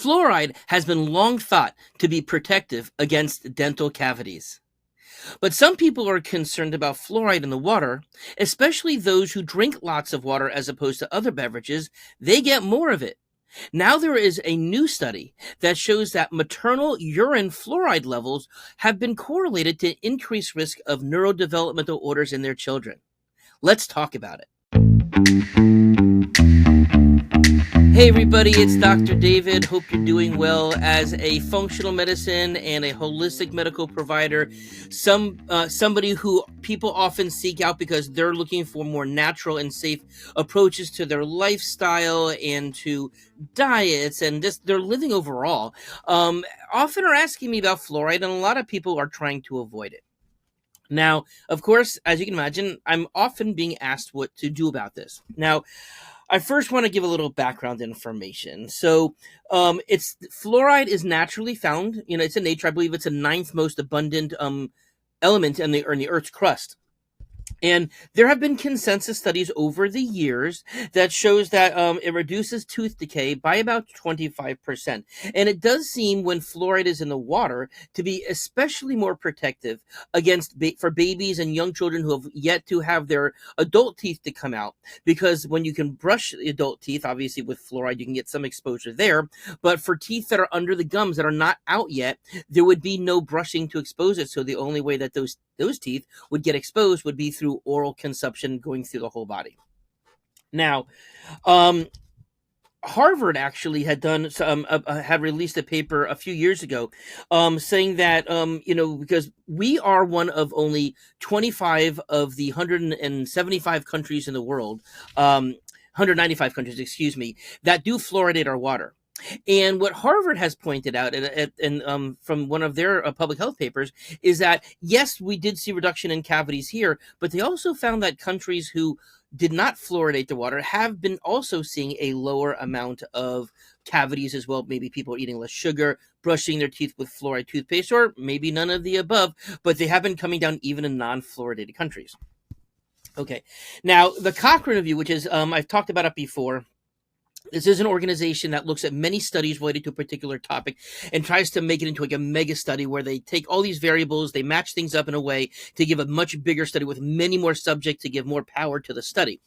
Fluoride has been long thought to be protective against dental cavities. But some people are concerned about fluoride in the water, especially those who drink lots of water as opposed to other beverages. They get more of it. Now there is a new study that shows that maternal urine fluoride levels have been correlated to increased risk of neurodevelopmental orders in their children. Let's talk about it. Hey everybody, it's Dr. David. Hope you're doing well. As a functional medicine and a holistic medical provider, somebody who people often seek out because they're looking for more natural and safe approaches to their lifestyle and to diets and just their living overall, often are asking me about fluoride, and a lot of people are trying to avoid it. Now, of course, as you can imagine, I'm often being asked what to do about this. Now, I first want to give a little background information. So, it's fluoride is naturally found. It's in nature. I believe it's the ninth most abundant element in the Earth's crust. And there have been consensus studies over the years that shows that it reduces tooth decay by about 25%. And it does seem when fluoride is in the water to be especially more protective against for babies and young children who have yet to have their adult teeth to come out. Because when you can brush the adult teeth, obviously with fluoride, you can get some exposure there. But for teeth that are under the gums that are not out yet, there would be no brushing to expose it. So the only way that those teeth would get exposed would be through oral consumption going through the whole body. Now, Harvard actually had done had released a paper a few years ago, saying that because we are one of only 25 of the 175 countries in the world, 195 countries, excuse me, that do fluoridate our water. And what Harvard has pointed out, and from one of their public health papers, is that, yes, we did see reduction in cavities here, but they also found that countries who did not fluoridate the water have been also seeing a lower amount of cavities as well. Maybe people are eating less sugar, brushing their teeth with fluoride toothpaste, or maybe none of the above, but they have been coming down even in non-fluoridated countries. Okay, now the Cochrane Review, which is, I've talked about it before. This is an organization that looks at many studies related to a particular topic and tries to make it into like a mega study where they take all these variables, they match things up in a way to give a much bigger study with many more subjects to give more power to the study.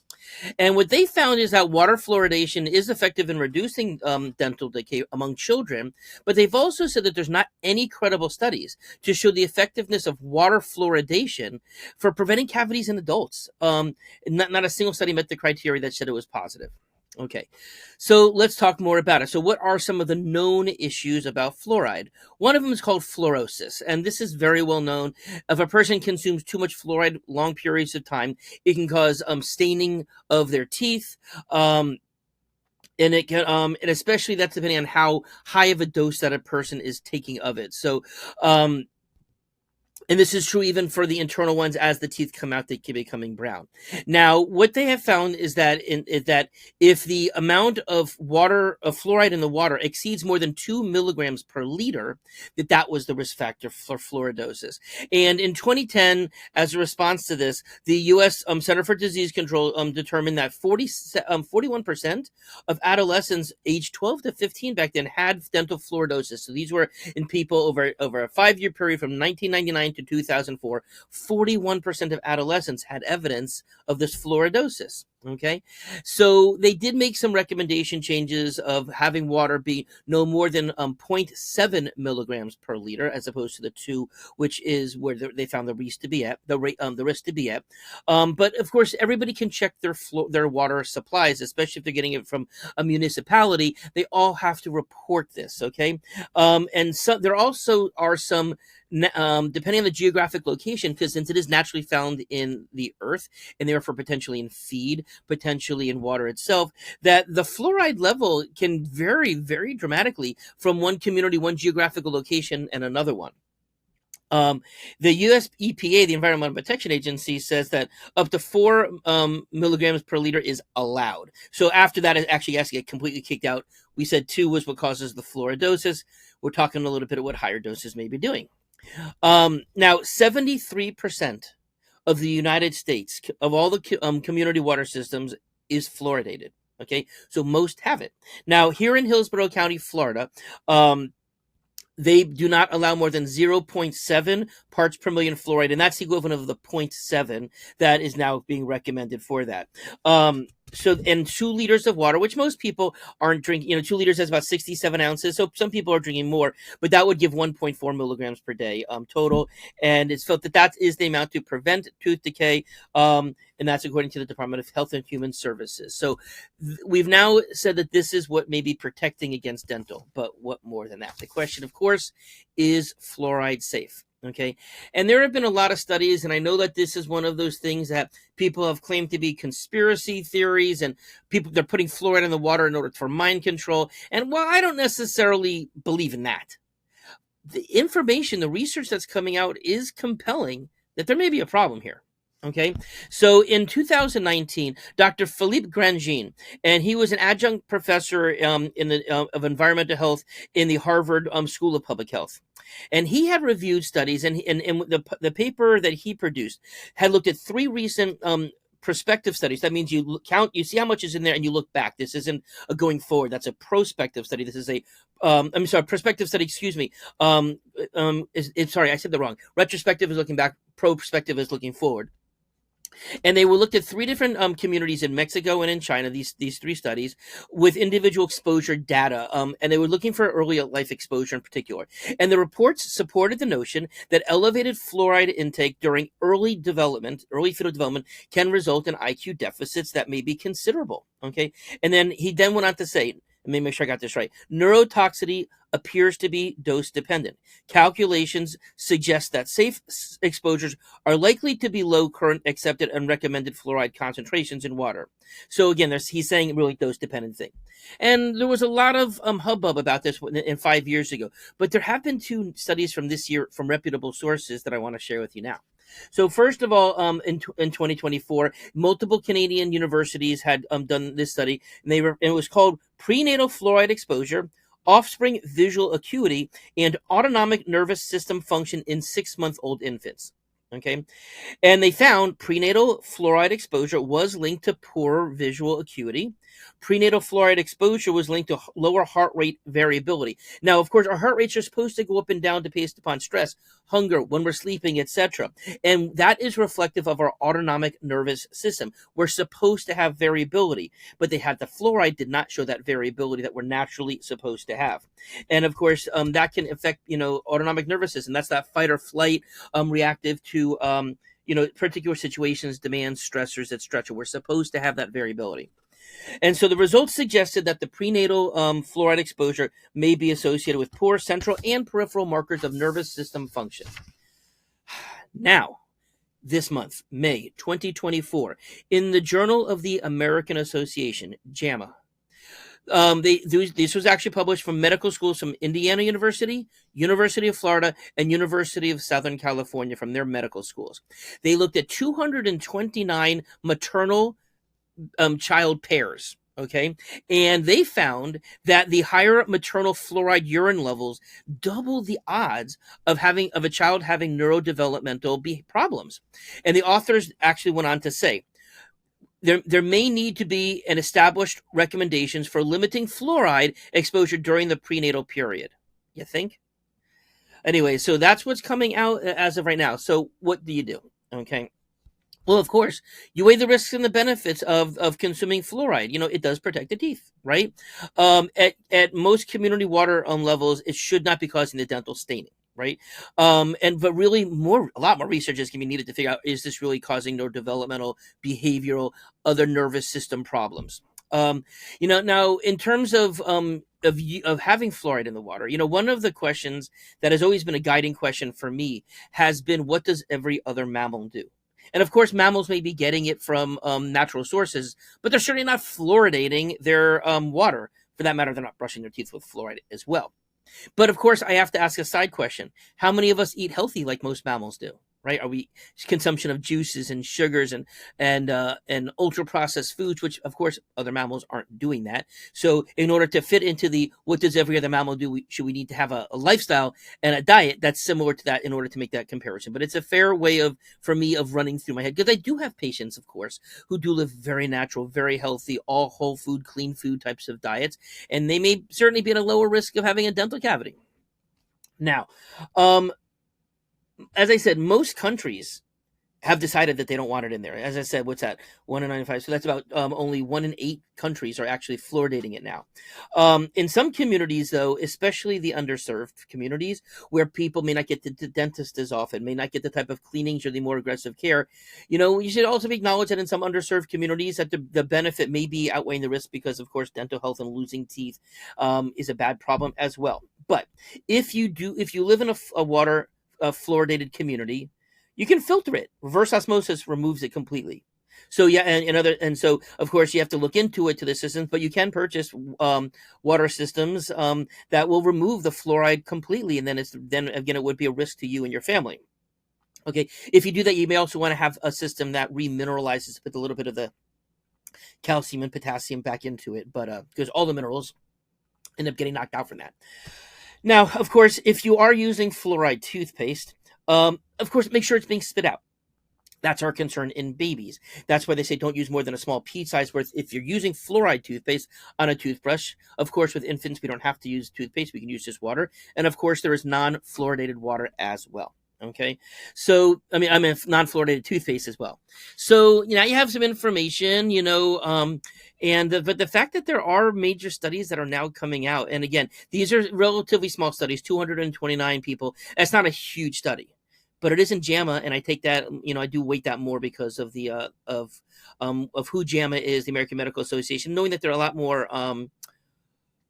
And what they found is that water fluoridation is effective in reducing dental decay among children, but they've also said that there's not any credible studies to show the effectiveness of water fluoridation for preventing cavities in adults. Not a single study met the criteria that said it was positive. Okay, so let's talk more about it. So what are some of the known issues about fluoride? One of them is called fluorosis, and this is very well known. If a person consumes too much fluoride long periods of time, it can cause staining of their teeth, and it can, and especially that's depending on how high of a dose that a person is taking of it. So, and this is true even for the internal ones. As the teeth come out, they keep becoming brown. Now, what they have found is that if the amount of water, of fluoride in the water exceeds more than 2 milligrams per liter, that was the risk factor for fluoridosis. And in 2010, as a response to this, the U.S. Center for Disease Control determined that 41% of adolescents aged 12 to 15 back then had dental fluoridosis. So these were in people over a 5-year period from 1999 to 2004, 41% of adolescents had evidence of this fluoridosis. Okay, so they did make some recommendation changes of having water be no more than 0.7 milligrams per liter, as opposed to the 2, which is where they found the risk to be at. The risk to be at. But of course, everybody can check their water supplies, especially if they're getting it from a municipality. They all have to report this. Okay, and so there also are some. Depending on the geographic location, because since it is naturally found in the earth and therefore potentially in feed, potentially in water itself, that the fluoride level can vary very dramatically from one community, one geographical location, and another one. The U.S. EPA, the Environmental Protection Agency, says that up to 4 milligrams per liter is allowed. So after that, it actually has to get completely kicked out. We said 2 was what causes the fluoridosis. We're talking a little bit of what higher doses may be doing. Now, 73% of the United States, of all the community water systems, is fluoridated. Okay, so most have it. Now, here in Hillsborough County, Florida, they do not allow more than 0.7 parts per million fluoride, and that's the equivalent of the zero point 0.7 that is now being recommended for that. So, and 2 liters of water, which most people aren't drinking, 2 liters has about 67 ounces. So some people are drinking more, but that would give 1.4 milligrams per day total. And it's felt that that is the amount to prevent tooth decay. And that's according to the Department of Health and Human Services. So we've now said that this is what may be protecting against dental, but what more than that? The question, of course, is fluoride safe? Okay. And there have been a lot of studies, and I know that this is one of those things that people have claimed to be conspiracy theories, and they're putting fluoride in the water in order for mind control. And while I don't necessarily believe in that, the information, the research that's coming out is compelling that there may be a problem here. Okay, so in 2019, Dr. Philippe Grandjean, and he was an adjunct professor of environmental health in the Harvard School of Public Health, and he had reviewed studies, and the paper that he produced had looked at 3 recent prospective studies. That means you see how much is in there, and you look back. This isn't a going forward. That's a prospective study. This is a prospective study. Excuse me. Sorry, I said that wrong. Retrospective is looking back. Prospective is looking forward. And they were looked at 3 different communities in Mexico and in China, these 3 studies, with individual exposure data. And they were looking for early life exposure in particular. And the reports supported the notion that elevated fluoride intake during early fetal development, can result in IQ deficits that may be considerable. Okay. And then he went on to say, let me make sure I got this right. Neurotoxicity appears to be dose dependent. Calculations suggest that safe exposures are likely to be low current accepted and recommended fluoride concentrations in water. So again, he's saying really dose dependent thing. And there was a lot of hubbub about this in 5 years ago, but there have been 2 studies from this year from reputable sources that I want to share with you now. So first of all, in 2024, multiple Canadian universities had done this study, and it was called Prenatal Fluoride Exposure, Offspring Visual Acuity, and Autonomic Nervous System Function in 6-month-old infants. Okay, and they found prenatal fluoride exposure was linked to poorer visual acuity. Prenatal fluoride exposure was linked to lower heart rate variability. Now, of course, our heart rates are supposed to go up and down based upon stress, hunger, when we're sleeping, etc. And that is reflective of our autonomic nervous system. We're supposed to have variability, but the fluoride did not show that variability that we're naturally supposed to have. And of course, that can affect, autonomic nervous system. That's that fight or flight reactive to, particular situations, demands, stressors, etc. We're supposed to have that variability. And so the results suggested that the prenatal fluoride exposure may be associated with poor central and peripheral markers of nervous system function. Now, this month, May 2024, in the Journal of the American Association, JAMA, this was actually published from medical schools from Indiana University, University of Florida, and University of Southern California from their medical schools. They looked at 229 maternal child pairs. Okay. And they found that the higher maternal fluoride urine levels double the odds of a child having neurodevelopmental problems. And the authors actually went on to say, there may need to be an established recommendations for limiting fluoride exposure during the prenatal period. You think? Anyway, so that's what's coming out as of right now. So what do you do? Okay. Well, of course, you weigh the risks and the benefits of consuming fluoride. It does protect the teeth, right? At most community water levels, it should not be causing the dental staining, right? But really, a lot more research is going to be needed to figure out, is this really causing neurodevelopmental, behavioral, other nervous system problems? Now in terms of having fluoride in the water, one of the questions that has always been a guiding question for me has been, what does every other mammal do? And of course, mammals may be getting it from natural sources, but they're certainly not fluoridating their water. For that matter, they're not brushing their teeth with fluoride as well. But of course, I have to ask a side question. How many of us eat healthy like most mammals do? right? Are we consumption of juices and sugars and ultra processed foods, which of course other mammals aren't doing that. So in order to fit into the what does every other mammal do, should we need to have a lifestyle and a diet that's similar to that in order to make that comparison. But it's a fair way of for me of running through my head, because I do have patients, of course, who do live very natural, very healthy, all whole food, clean food types of diets, and they may certainly be at a lower risk of having a dental cavity. Now, as I said, most countries have decided that they don't want it in there. As I said, what's that? 1 in 95. So that's about only 1 in 8 countries are actually fluoridating it now. In some communities, though, especially the underserved communities, where people may not get the dentist as often, may not get the type of cleanings or the more aggressive care, you should also acknowledge that in some underserved communities that the benefit may be outweighing the risk, because, of course, dental health and losing teeth is a bad problem as well. But if you live in a water fluoridated community, you can filter it. Reverse osmosis removes it completely. So yeah, and so of course you have to look into it to the systems, but you can purchase water systems that will remove the fluoride completely, and then again it would be a risk to you and your family. Okay, if you do that, you may also want to have a system that remineralizes with a little bit of the calcium and potassium back into it, but because all the minerals end up getting knocked out from that. Now, of course, if you are using fluoride toothpaste, of course, make sure it's being spit out. That's our concern in babies. That's why they say don't use more than a small pea size worth. If you're using fluoride toothpaste on a toothbrush, of course, with infants, we don't have to use toothpaste. We can use just water. And of course, there is non-fluoridated water as well. Okay. So, I mean non-fluoridated toothpaste as well. So, you have some information, but the fact that there are major studies that are now coming out, and again, these are relatively small studies, 229 people. That's not a huge study, but it is in JAMA, and I take that, I do weight that more because of the of who JAMA is, the American Medical Association, knowing that they're a lot more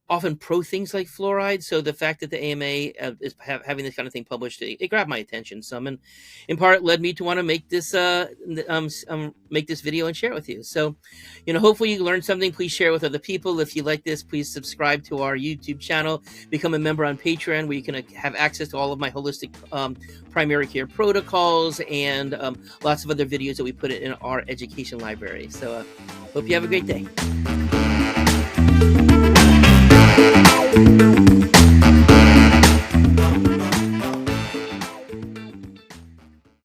often pro things like fluoride. So the fact that the AMA is having this kind of thing published, it grabbed my attention some, and in part led me to want to make this make this video and share it with you. So, hopefully you learned something. Please share it with other people. If you like this, please subscribe to our YouTube channel, become a member on Patreon, where you can have access to all of my holistic primary care protocols and lots of other videos that we put in our education library. So hope you have a great day. Thank you.